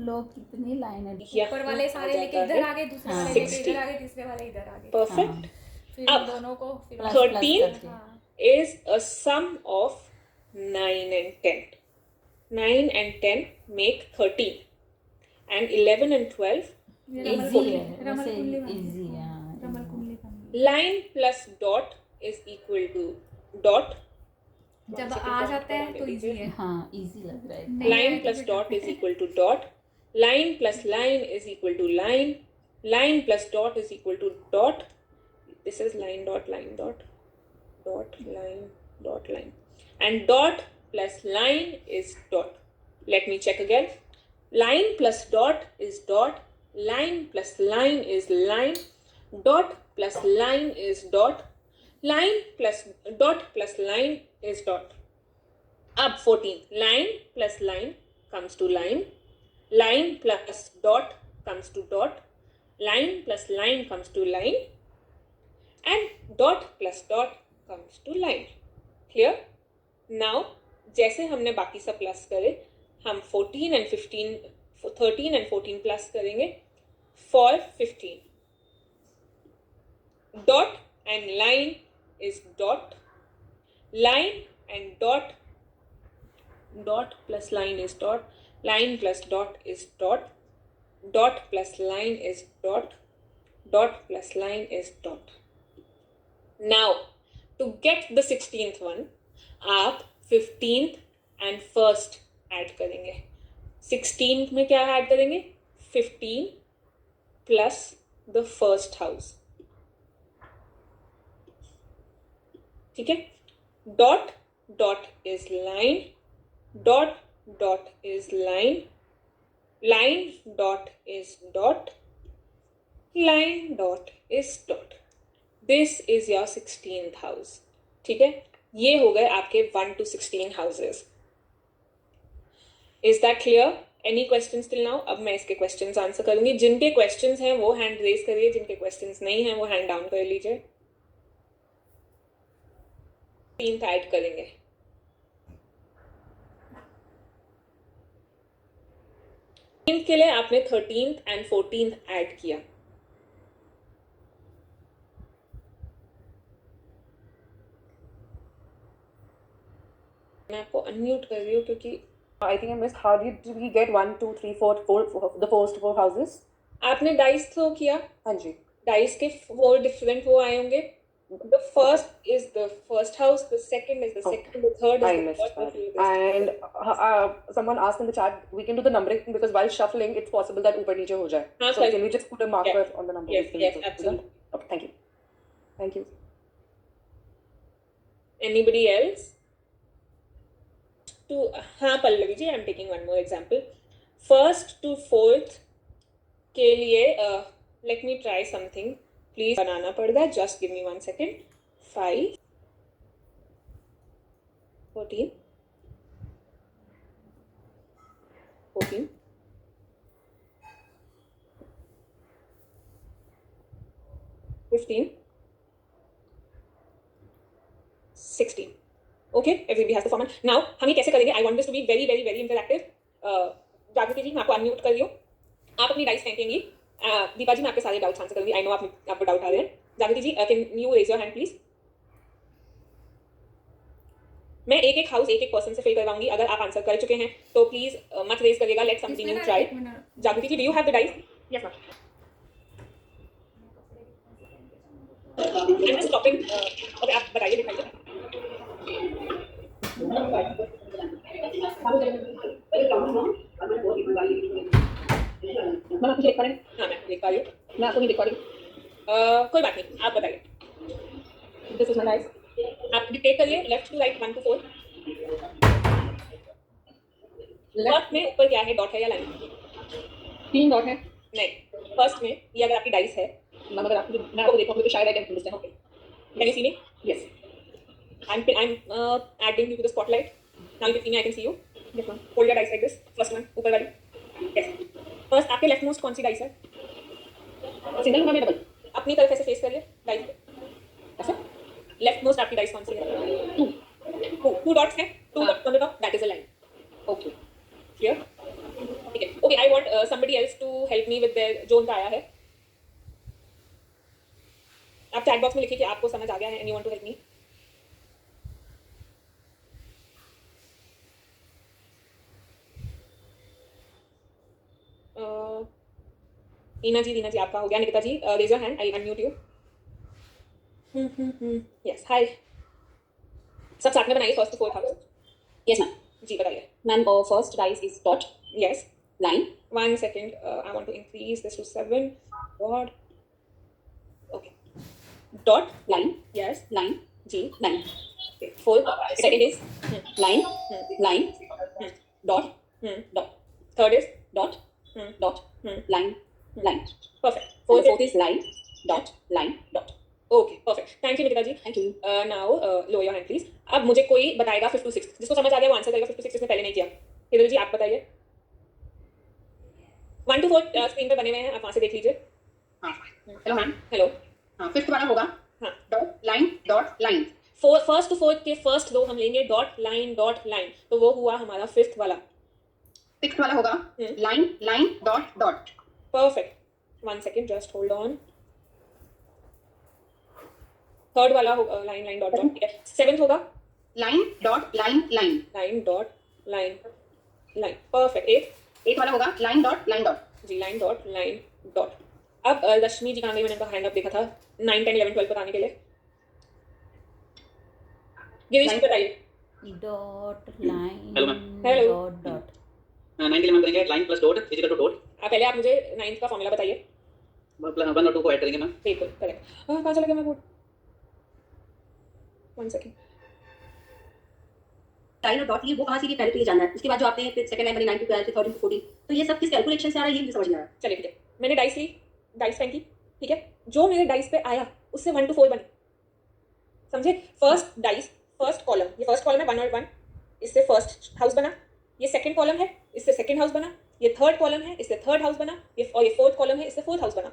लोग कितनी line है. ऊपर वाले सारे लेके इधर आ गए, दूसरे वाले लेके इधर आ गए, तीसरे वाले इधर आ गए. Perfect. फिर अब दोनों को 13 is a sum of 9 and 10. 9 and 10 make 13 and 11 and 12 make 14. Easy है. Line plus dot is equal to dot. जब आ जाता है तो इजी है. हाँ, इजी लग रहा है. Line plus dot is equal to dot. Line plus line is equal to line. Line plus dot is equal to dot. This is line dot line dot. Dot line dot line. And dot plus line is dot. Let me check again. Line plus dot is dot. Line plus line is line. Dot plus line is dot. Line plus dot plus line is dot. Up 14. Line plus line comes to line. Line plus dot comes to dot, line plus line comes to line, and dot plus dot comes to line. Clear? Now जैसे हमने बाकी सब plus करे, हम 13 and 14 plus करेंगे for 15. Dot and line is dot, line and dot, dot plus line is dot, line plus dot is dot, dot plus line is dot, dot plus line is dot. Now to get the 16th one, आप 15th and 1st add करेंगे. 16th में क्या add करेंगे? 15 plus the first house. ठीक है? Dot dot is line, dot dot is line, line dot is dot, line dot is dot. This is your 16th house. ठीक है? ये हो गए आपके 1 to 16 houses. Is that clear? Any questions till now? अब मैं इसके questions answer करूंगी. जिनके questions हैं वो hand raise करिए, जिनके questions नहीं हैं वो hand down कर लीजिए. 3th ऐड करेंगे. के लिए आपने 13th and 14th ऐड किया. मैं आपको अनम्यूट कर रही हूँ क्योंकि I think I missed. How did we get 1, 2, 3, 4, the first 4 houses? आपने डाइस थ्रो किया. हाँ जी. डाइस के 4 डिफरेंट वो आए होंगे. The first is the first house, the second is the second, the third is I the missed third. that. And someone asked in the chat, we can do the numbering because while shuffling, it's possible that ऊपर नीचे हो जाए. हाँ, So correct. can we just put a marker Yes. on the number? Yes, Can yes, we do that? absolutely. Okay, thank you. Thank you. Anybody else? To हाँ Pallavi ji, I'm taking one more example. First to fourth के लिए let me try something. Please बनाना पड़ता. Just give me 1 second. 5, 14, 14, 15, 16. Okay, everybody has the format. Now हम ये कैसे करेंगे? I want this to be very very very interactive. जागृति जी मैं आपको अनम्यूट कर रही हूँ. आप अपनी डाइस फेंकेंगी. दीपा जी मैं आपके सारे डाउट्स आंसर करूंगी. I know आपको डाउट आ रहे हैं. जागृति जी can you raise your hand please? मैं एक एक हाउस एक एक पर्सन से फिल करवाऊंगी. अगर आप आंसर कर चुके हैं तो प्लीज मत रेज करिएगा. Let something new try. Jagriti ji do you have the dice? Yes ma'am. I am just stopping. Okay आप बताइए दिखाइए. मैं आपको देख पा रही हूँ. हाँ मैं देख पा रही हूँ. मैं आपको नहीं देख पा रही हूँ. कोई बात नहीं, आप बताइए. This is my dice. आप डिक्टेट करिए. Left to right 1 to 4. Left में ऊपर क्या है? डॉट है या लाइन? 3 डॉट है. नहीं, फर्स्ट में ये अगर आपकी डाइस है, मैं आपको देखूंगी तो शायद I can understand. Okay, can you see me? Yes. I'm adding you to the spotlight. Now you can see me. I can see you. Yes ma'am. Hold your dice like this. First one, ऊपर वाली. Yes. First आपके left most कौन सी dice है? Single होगा या double? अपनी तरफ ऐसे फेस करिए डाइस पे. ऐसे. लेफ्ट मोस्ट आपकी डाइस कौन सी है? 2 डॉट्स है. 2 dots on the top. That is a line. Okay. Clear? ठीक है. Okay. I want somebody else to help me with their जो उनका आया है. आप चैट बॉक्स में लिखिए कि आपको समझ आ गया है and you want to help me. Reena जी आपका हो गया. Nikita ji raise your hand. I unmute you. Yes hi. सब साथ में बनाइए. First to fourth house. Yes ma'am. जी बताइए ma'am. First dice is dot. Yes. Line. 1 second. I want to increase this to 7. God. Okay. Dot. Line. Yes. Line. जी. Line. Okay. 4. Second is Line. Line. Dot. Dot. third is Dot. Dot. Line. Line. perfect. Fourth is line. Dot. Line. Dot. Okay, perfect. Thank you Nikita ji. Thank you. Now lower your hand please. अब मुझे कोई बताएगा 5 to 6. जिसको समझ आ गया वो answer करेगा. 5 to 6 इसने पहले नहीं किया. हिरल जी आप बताइए. 1 to 4 स्क्रीन पे बने हुए हैं, आप वहां से देख लीजिए। हाँ हेलो मैम। हेलो। हाँ फिफ्थ वाला होगा हाँ dot line. First to fourth के फर्स्ट रो हम लेंगे डॉट लाइन, तो वो हुआ हमारा फिफ्थ वाला। सिक्स्थ वाला होगा line dot. Perfect, 1 second, just hold on. Third वाला होगा लाइन डॉट, ठीक है। सेवेंथ होगा line dot line dot line. Perfect. Eight वाला होगा लाइन डॉट जी, लाइन डॉट। अब रश्मि जी का मैंने उनका हैंड अप देखा था 9, 10, 11, 12 बताने के लिए। गिरीश बताइए। Dot line hello ma'am. Hello. Dot 9 के लिए मैम करेंगे line plus dot is equal to dot. पहले आप मुझे 9th का फॉर्मूला बताइए। 1 और 2 को ऐड करेंगे मैम। बिल्कुल करेक्ट। कहाँ चला गया मैं बोर्ड? 1 सेकेंड। लाइन और डॉट ये वो कहाँ से पहले तो ये जानना है, उसके बाद जो आपने फिर सेकंड लाइन बनी 9 to 12 13 to 14, तो ये सब किस कैलकुलेशन से आ रहा है ये मुझे समझ नहीं आ रहा। चलिए ठीक है, मैंने डाइस ली, डाइस फेंकी, ठीक है। जो मेरे डाइस पे आया उससे 1 to 4 बने, समझे। फर्स्ट डाइस, फर्स्ट कॉलम, ये फर्स्ट कॉलम है 1 और 1, इससे फर्स्ट हाउस बना। ये सेकंड कॉलम है, इससे सेकंड हाउस बना। ये थर्ड कॉलम है, इससे थर्ड हाउस बना। ये फोर्थ कॉलम है, इससे फोर्थ हाउस बना।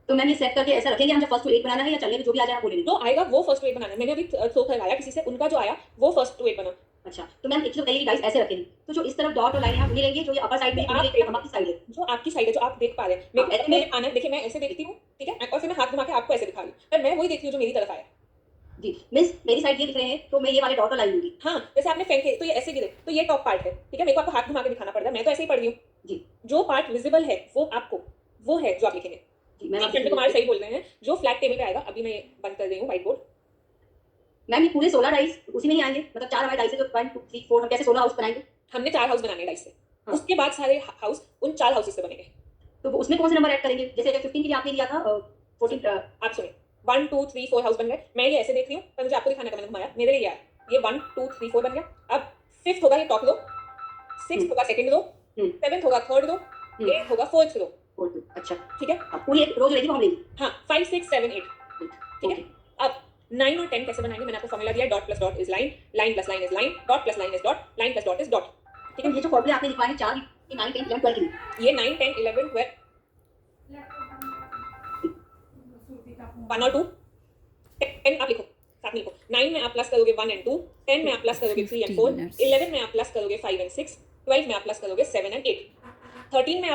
तो मैम ये सेट करके ऐसा रखेंगे हम, जब फर्स्ट टू 8 बनाना है या चलने में जो भी आ जाए आप बोलेंगे। जो आएगा वो फर्स्ट टू 8 बनाना है। मैंने अभी थ्रो करवाया किसी से, उनका जो आया वो फर्स्ट टू 8 बना। अच्छा तो मैम एक चीज बताइए, डाइस ऐसे रखेंगे तो जो इस तरफ डॉट और लाइन है उन्हें लेंगे, जो ये अपर साइड में आप हम आपकी साइड है, जो आपकी साइड है, जो आप देख पा रहे हैं। मेरे को ऐसे में आना है, देखिए मैं ऐसे देखती हूँ, ठीक है, और फिर मैं हाथ घुमा के आपको ऐसे दिखा रही हूँ, पर मैं वही देखती हूँ जो मेरी तरफ आया। जी मिस मेरी साइड ये दिख रहे हैं तो मैं ये वाले डॉट और लाइन लूंगी। हाँ, जैसे आपने फेंके तो ये ऐसे गिरे, तो ये टॉप पार्ट है, ठीक है। मेरे को आपको हाथ घुमा के दिखाना पड़ रहा है, मैं तो ऐसे ही पढ़ रही हूँ जी। जो पार्ट विजिबल है वो आपको वो है जो आप लिखेंगे। जी, कुमार सही बोल रहे हैं। जो फ्लैट टेबल पे आएगा, अभी मैं बंद कर रही हूँ व्हाइट बोर्ड। मैम ये पूरे 16 डाइस उसी में ही आएंगे, मतलब 4 हमारे डाइस से जो 1 2 3 4 हम कैसे 16 हाउस बनाएंगे। हमने 4 हाउस बनाने डाइस से, हाँ। उसके बाद सारे हाउस उन 4 हाउसेस से बनेंगे। तो उसमें कौन से नंबर ऐड करेंगे, जैसे 15 के लिए आपने लिया था 14 आप सुनिए, 1 2 3 4 हाउस बन गए। मैं ये ऐसे देख रही हूँ, पर मुझे आपको दिखाना था, मैंने घुमाया, मेरे लिए आया ये 1 2 3 4 बन गया। अब 5th होगा ये टॉप रो, 6th होगा सेकंड रो, 7th होगा थर्ड रो, 8th होगा फोर्थ रो। अच्छा ठीक है, पूरी एक रोज रहेगी वो हम लेंगे। हाँ, 5 6 7 8, ठीक है। अब 9 और 10 कैसे बनाएंगे, मैंने आपको फॉर्मूला दिया, dot plus dot is line, line plus line is line, dot plus line is dot, line plus dot is dot. ठीक है, ये जो फॉर्मूला आपने लिखवाए हैं 4 ये 9 10 11 12 के लिए, ये 9 10 11 12 1 और 2 10 आप लिखो, साथ में लिखो। 9 में आप प्लस करोगे 1 and 2, 10 में आप प्लस करोगे 3 and 4, 11 में आप प्लस करोगे 5 and 6, 12 में आप प्लस करोगे 7 and 8, 13 में